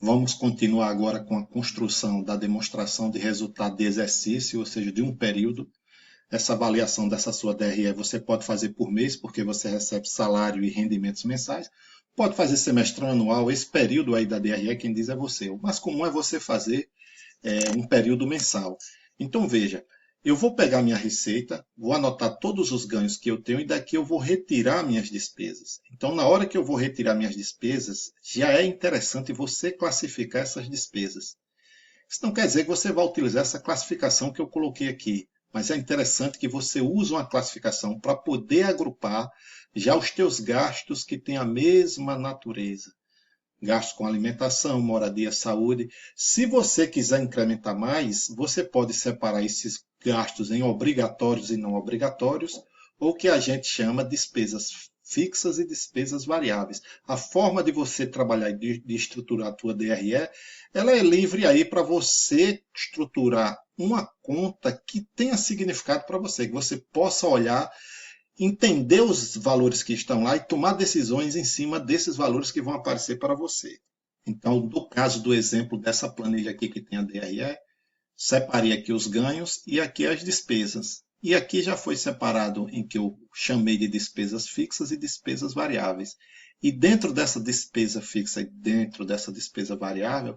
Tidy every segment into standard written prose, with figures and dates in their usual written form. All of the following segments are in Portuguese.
Vamos continuar agora com a construção da demonstração de resultado de exercício, ou seja, de um período. Essa avaliação dessa sua DRE você pode fazer por mês, porque você recebe salário e rendimentos mensais. Pode fazer semestral, anual, esse período aí da DRE, quem diz é você. O mais comum é você fazer um período mensal. Então, veja, eu vou pegar minha receita, vou anotar todos os ganhos que eu tenho e daqui eu vou retirar minhas despesas. Então, na hora que eu vou retirar minhas despesas, já é interessante você classificar essas despesas. Isso não quer dizer que você vai utilizar essa classificação que eu coloquei aqui, mas é interessante que você use uma classificação para poder agrupar já os teus gastos que têm a mesma natureza. Gastos com alimentação, moradia, saúde. Se você quiser incrementar mais, você pode separar esses gastos em obrigatórios e não obrigatórios, ou que a gente chama de despesas fixas e despesas variáveis. A forma de você trabalhar e de estruturar a tua DRE, ela é livre aí para você estruturar uma conta que tenha significado para você, que você possa olhar, entender os valores que estão lá e tomar decisões em cima desses valores que vão aparecer para você. Então, no caso do exemplo dessa planilha aqui que tem a DRE, separei aqui os ganhos e aqui as despesas. E aqui já foi separado em que eu chamei de despesas fixas e despesas variáveis. E dentro dessa despesa fixa e dentro dessa despesa variável,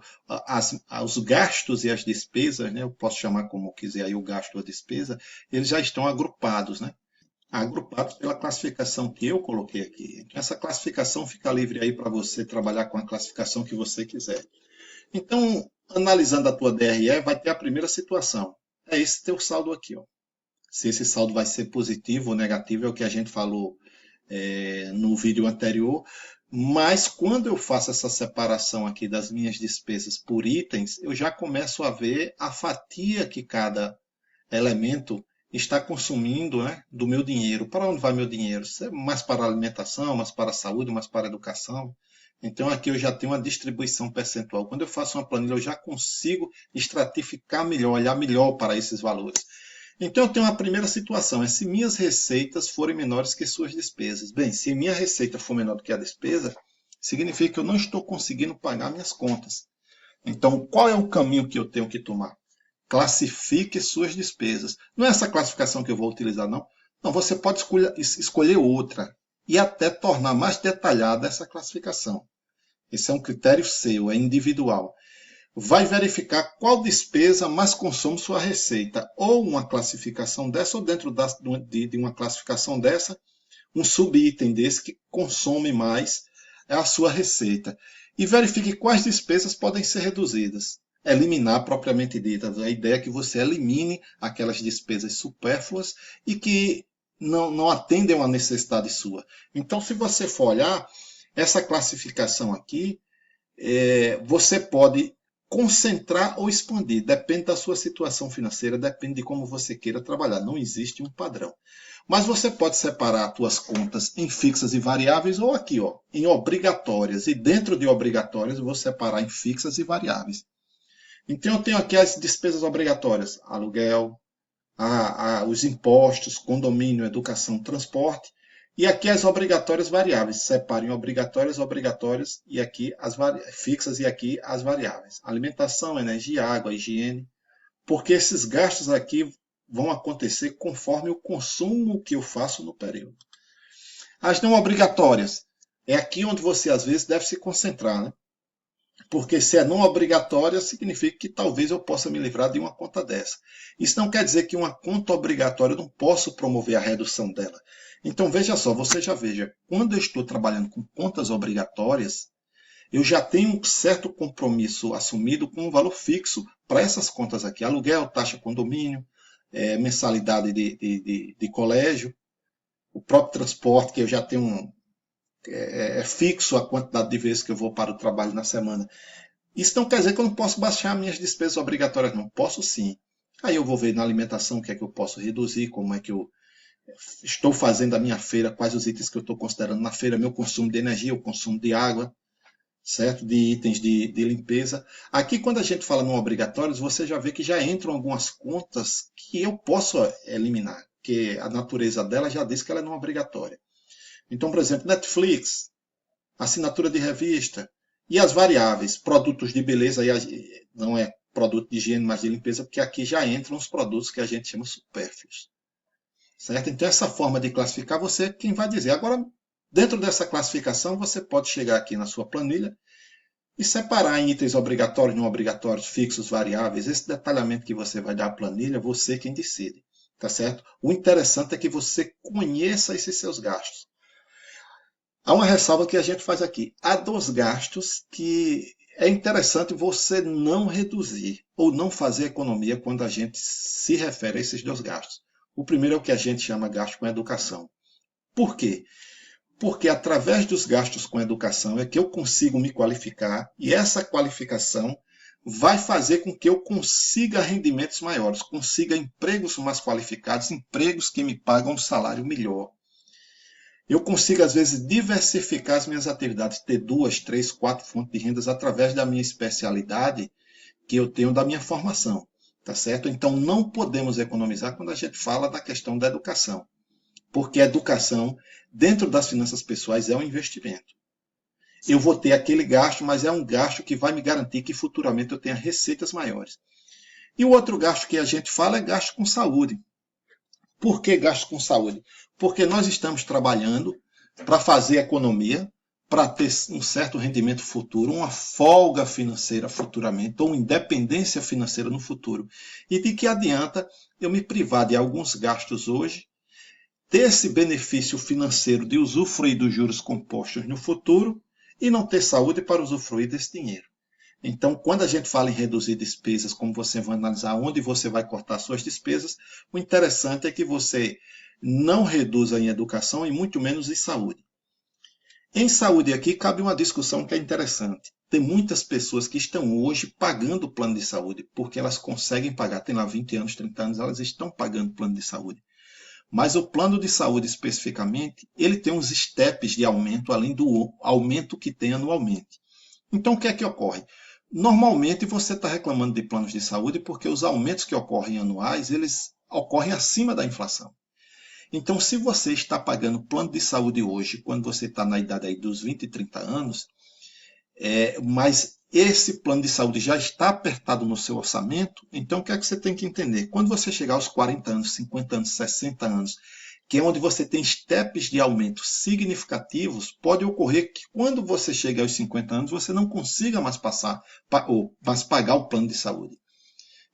os gastos e as despesas, né, eu posso chamar como quiser aí o gasto ou a despesa, eles já estão agrupados, né? Agrupados pela classificação que eu coloquei aqui. Então, essa classificação fica livre aí para você trabalhar com a classificação que você quiser. Então, analisando a tua DRE, vai ter a primeira situação. É esse teu saldo aqui, ó. Se esse saldo vai ser positivo ou negativo, é o que a gente falou no vídeo anterior. Mas quando eu faço essa separação aqui das minhas despesas por itens, eu já começo a ver a fatia que cada elemento está consumindo, né, do meu dinheiro. Para onde vai meu dinheiro? Mais para a alimentação, mais para a saúde, mais para a educação. Então aqui eu já tenho uma distribuição percentual. Quando eu faço uma planilha, eu já consigo estratificar melhor, olhar melhor para esses valores. Então eu tenho uma primeira situação, é se minhas receitas forem menores que suas despesas. Bem, se minha receita for menor do que a despesa, significa que eu não estou conseguindo pagar minhas contas. Então, qual é o caminho que eu tenho que tomar? Classifique suas despesas. Não é essa classificação que eu vou utilizar, não. Não, você pode escolher outra e até tornar mais detalhada essa classificação. Esse é um critério seu, é individual. Vai verificar qual despesa mais consome sua receita. Ou uma classificação dessa, ou dentro de uma classificação dessa, um subitem desse que consome mais a sua receita. E verifique quais despesas podem ser reduzidas. Eliminar propriamente dita. A ideia é que você elimine aquelas despesas supérfluas e que não atendem a uma necessidade sua. Então, se você for olhar, essa classificação aqui, você pode concentrar ou expandir. Depende da sua situação financeira, depende de como você queira trabalhar. Não existe um padrão. Mas você pode separar as suas contas em fixas e variáveis ou aqui, ó, em obrigatórias. E dentro de obrigatórias, eu vou separar em fixas e variáveis. Então, eu tenho aqui as despesas obrigatórias: aluguel, os impostos, condomínio, educação, transporte. E aqui as obrigatórias variáveis. Separe em obrigatórias, obrigatórias, e aqui as fixas e aqui as variáveis. Alimentação, energia, água, higiene. Porque esses gastos aqui vão acontecer conforme o consumo que eu faço no período. As não obrigatórias. É aqui onde você às vezes deve se concentrar, né? Porque se é não obrigatória, significa que talvez eu possa me livrar de uma conta dessa. Isso não quer dizer que uma conta obrigatória eu não posso promover a redução dela. Então veja só, você já veja, quando eu estou trabalhando com contas obrigatórias, eu já tenho um certo compromisso assumido com um valor fixo para essas contas aqui. Aluguel, taxa condomínio, mensalidade de colégio, o próprio transporte, que eu já tenho fixo a quantidade de vezes que eu vou para o trabalho na semana. Isso não quer dizer que eu não posso baixar minhas despesas obrigatórias, não. Posso sim. Aí eu vou ver na alimentação o que é que eu posso reduzir, como é que eu estou fazendo a minha feira, quais os itens que eu estou considerando na feira, meu consumo de energia, o consumo de água, certo? De itens de limpeza. Aqui, quando a gente fala no obrigatórios, você já vê que já entram algumas contas que eu posso eliminar, que a natureza dela já diz que ela é não obrigatória. Então, por exemplo, Netflix, assinatura de revista. E as variáveis, produtos de beleza, aí não é produto de higiene, mas de limpeza, porque aqui já entram os produtos que a gente chama supérfluos. Certo? Então, essa forma de classificar, você é quem vai dizer. Agora, dentro dessa classificação, você pode chegar aqui na sua planilha e separar em itens obrigatórios, não obrigatórios, fixos, variáveis. Esse detalhamento que você vai dar à planilha, você quem decide. Tá certo? O interessante é que você conheça esses seus gastos. Há uma ressalva que a gente faz aqui. Há dois gastos que é interessante você não reduzir ou não fazer economia quando a gente se refere a esses dois gastos. O primeiro é o que a gente chama gasto com educação. Por quê? Porque através dos gastos com educação é que eu consigo me qualificar e essa qualificação vai fazer com que eu consiga rendimentos maiores, consiga empregos mais qualificados, empregos que me pagam um salário melhor. Eu consigo, às vezes, diversificar as minhas atividades, ter 2, 3, 4 fontes de rendas através da minha especialidade que eu tenho da minha formação, tá certo? Então, não podemos economizar quando a gente fala da questão da educação, porque a educação, dentro das finanças pessoais, é um investimento. Eu vou ter aquele gasto, mas é um gasto que vai me garantir que futuramente eu tenha receitas maiores. E o outro gasto que a gente fala é gasto com saúde. Por que gasto com saúde? Porque nós estamos trabalhando para fazer economia, para ter um certo rendimento futuro, uma folga financeira futuramente, ou independência financeira no futuro. E de que adianta eu me privar de alguns gastos hoje, ter esse benefício financeiro de usufruir dos juros compostos no futuro e não ter saúde para usufruir desse dinheiro. Então, quando a gente fala em reduzir despesas, como você vai analisar onde você vai cortar suas despesas, o interessante é que você não reduza em educação e muito menos em saúde. Em saúde aqui cabe uma discussão que é interessante. Tem muitas pessoas que estão hoje pagando o plano de saúde, porque elas conseguem pagar, tem lá 20 anos, 30 anos, elas estão pagando o plano de saúde. Mas o plano de saúde especificamente, ele tem uns steps de aumento, além do aumento que tem anualmente. Então, o que é que ocorre? Normalmente você está reclamando de planos de saúde porque os aumentos que ocorrem anuais, eles ocorrem acima da inflação. Então, se você está pagando plano de saúde hoje, quando você está na idade aí dos 20 e 30 anos, mas esse plano de saúde já está apertado no seu orçamento, então o que é que você tem que entender? Quando você chegar aos 40 anos, 50 anos, 60 anos, que é onde você tem steps de aumento significativos, pode ocorrer que quando você chega aos 50 anos, você não consiga mais mais pagar o plano de saúde.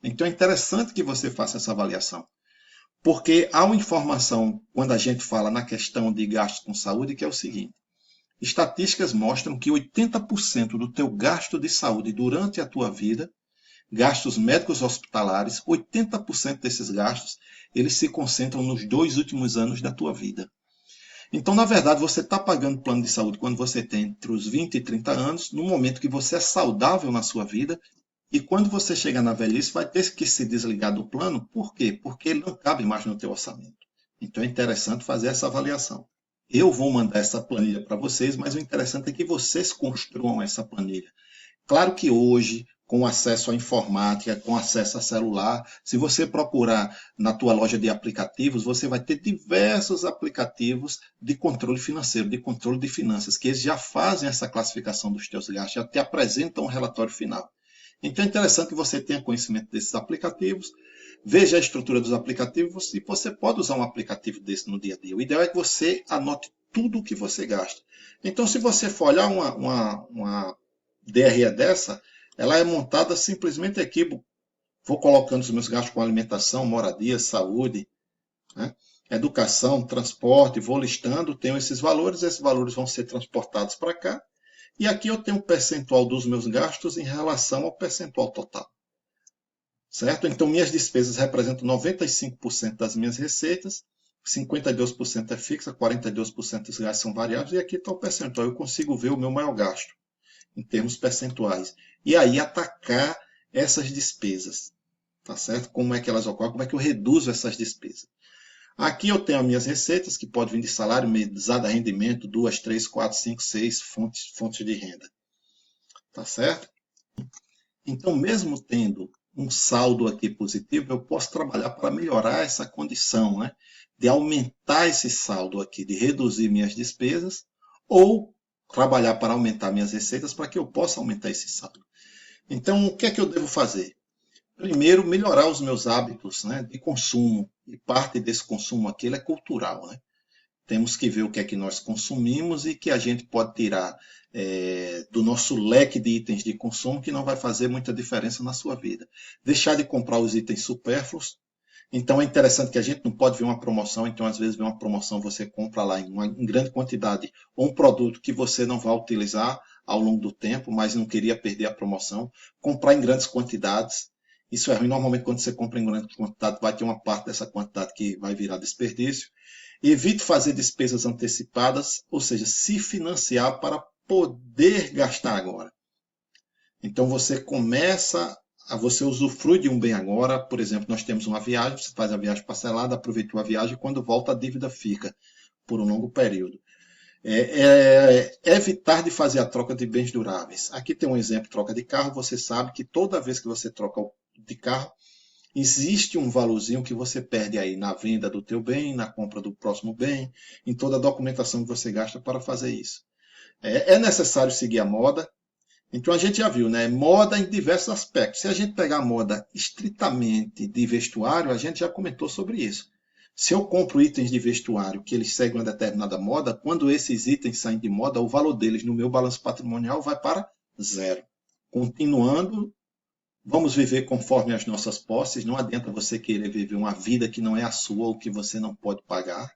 Então é interessante que você faça essa avaliação. Porque há uma informação, quando a gente fala na questão de gastos com saúde, que é o seguinte. Estatísticas mostram que 80% do teu gasto de saúde durante a tua vida, gastos médicos hospitalares, 80% desses gastos, eles se concentram nos 2 últimos anos da tua vida. Então, na verdade, você está pagando plano de saúde quando você tem entre os 20 e 30 anos, no momento que você é saudável na sua vida, e quando você chega na velhice, vai ter que se desligar do plano. Por quê? Porque ele não cabe mais no teu orçamento. Então, é interessante fazer essa avaliação. Eu vou mandar essa planilha para vocês, mas o interessante é que vocês construam essa planilha. Claro que hoje, com acesso à informática, com acesso a celular, se você procurar na tua loja de aplicativos, você vai ter diversos aplicativos de controle financeiro, de controle de finanças, que eles já fazem essa classificação dos teus gastos, já te apresentam um relatório final. Então é interessante que você tenha conhecimento desses aplicativos, veja a estrutura dos aplicativos e você pode usar um aplicativo desse no dia a dia. O ideal é que você anote tudo o que você gasta. Então, se você for olhar uma DRE dessa, ela é montada simplesmente aqui, vou colocando os meus gastos com alimentação, moradia, saúde, né? Educação, transporte, vou listando, tenho esses valores vão ser transportados para cá, e aqui eu tenho um percentual dos meus gastos em relação ao percentual total. Certo? Então, minhas despesas representam 95% das minhas receitas, 52% é fixa, 42% dos gastos são variáveis, e aqui está o percentual. Eu consigo ver o meu maior gasto, em termos percentuais. E aí, atacar essas despesas. Tá certo? Como é que elas ocorrem? Como é que eu reduzo essas despesas? Aqui eu tenho as minhas receitas, que podem vir de salário, mesada, rendimento, 2, 3, 4, 5, 6 fontes de renda. Tá certo? Então, mesmo tendo um saldo aqui positivo, eu posso trabalhar para melhorar essa condição, né? De aumentar esse saldo aqui, de reduzir minhas despesas, ou trabalhar para aumentar minhas receitas para que eu possa aumentar esse saldo. Então, o que é que eu devo fazer? Primeiro, melhorar os meus hábitos, né, de consumo. E parte desse consumo aqui é cultural, né? Temos que ver o que é que nós consumimos e que a gente pode tirar do nosso leque de itens de consumo que não vai fazer muita diferença na sua vida. Deixar de comprar os itens supérfluos. Então é interessante que a gente não pode ver uma promoção, então às vezes vê uma promoção, você compra lá em grande quantidade um produto que você não vai utilizar ao longo do tempo, mas não queria perder a promoção. Comprar em grandes quantidades, isso é ruim. Normalmente quando você compra em grande quantidade, vai ter uma parte dessa quantidade que vai virar desperdício. Evite fazer despesas antecipadas, ou seja, se financiar para poder gastar agora. Então você usufrui de um bem agora. Por exemplo, nós temos uma viagem, você faz a viagem parcelada, aproveitou a viagem, e quando volta a dívida fica por um longo período. Evitar de fazer a troca de bens duráveis. Aqui tem um exemplo, troca de carro. Você sabe que toda vez que você troca de carro, existe um valorzinho que você perde aí na venda do teu bem, na compra do próximo bem, em toda a documentação que você gasta para fazer isso. É necessário seguir a moda. Então a gente já viu, né? Moda em diversos aspectos. Se a gente pegar a moda estritamente de vestuário, a gente já comentou sobre isso. Se eu compro itens de vestuário que eles seguem uma determinada moda, quando esses itens saem de moda, o valor deles no meu balanço patrimonial vai para zero. Continuando, vamos viver conforme as nossas posses. Não adianta você querer viver uma vida que não é a sua ou que você não pode pagar.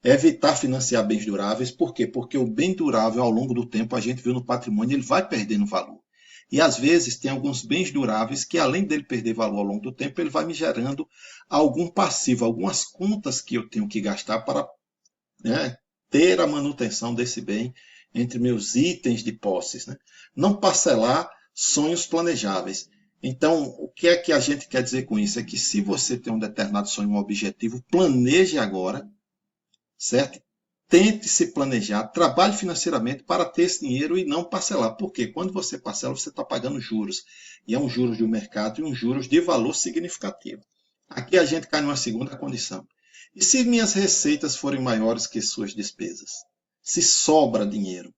Evitar financiar bens duráveis. Por quê? Porque o bem durável, ao longo do tempo, a gente viu no patrimônio, ele vai perdendo valor. E às vezes tem alguns bens duráveis que, além dele perder valor ao longo do tempo, ele vai me gerando algum passivo, algumas contas que eu tenho que gastar para, né, ter a manutenção desse bem entre meus itens de posses. Né? Não parcelar sonhos planejáveis. Então, o que é que a gente quer dizer com isso? É que se você tem um determinado sonho, um objetivo, planeje agora, certo? Tente se planejar, trabalhe financeiramente para ter esse dinheiro e não parcelar. Porque quando você parcela, você está pagando juros. E é um juros do mercado e um juros de valor significativo. Aqui a gente cai numa segunda condição. E se minhas receitas forem maiores que suas despesas? Se sobra dinheiro?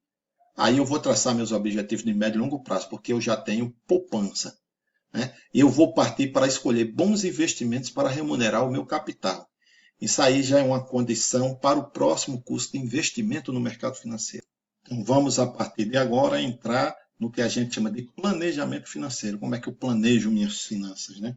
Aí eu vou traçar meus objetivos de médio e longo prazo, porque eu já tenho poupança. Né? E eu vou partir para escolher bons investimentos para remunerar o meu capital. Isso aí já é uma condição para o próximo curso de investimento no mercado financeiro. Então vamos, a partir de agora, entrar no que a gente chama de planejamento financeiro. Como é que eu planejo minhas finanças, né?